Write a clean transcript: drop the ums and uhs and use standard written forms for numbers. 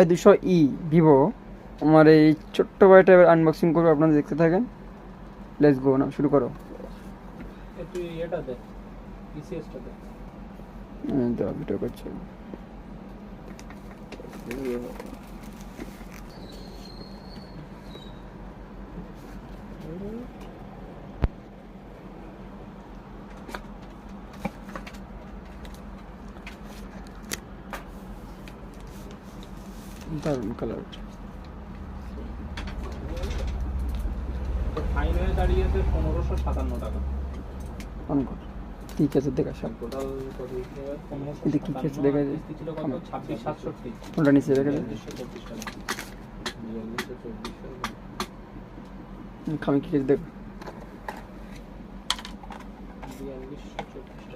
Y200E Vivo. আমার এই ছোট্ট ভাইটা এবার আনবক্সিং করবো, আপনারা দেখতে থাকেন। লেটস গো, না শুরু করো। তুই এটা দে, পিসিএসটা দে। দাও, ভিডিও করছি। দারুণ কালার। ফাইন হয়ে দাঁড়িয়েছে 1557 টাকা। অন কর, ঠিক আছে দেখা সব। টোটাল কত হয়েছে? এটা কি আছে দেখা যায়? কিস্তি ছিল কত? 26,760। কোনটা নিচে দেখা যায়? 4224 টাকা। 4224 খামি কি দেখো। 4224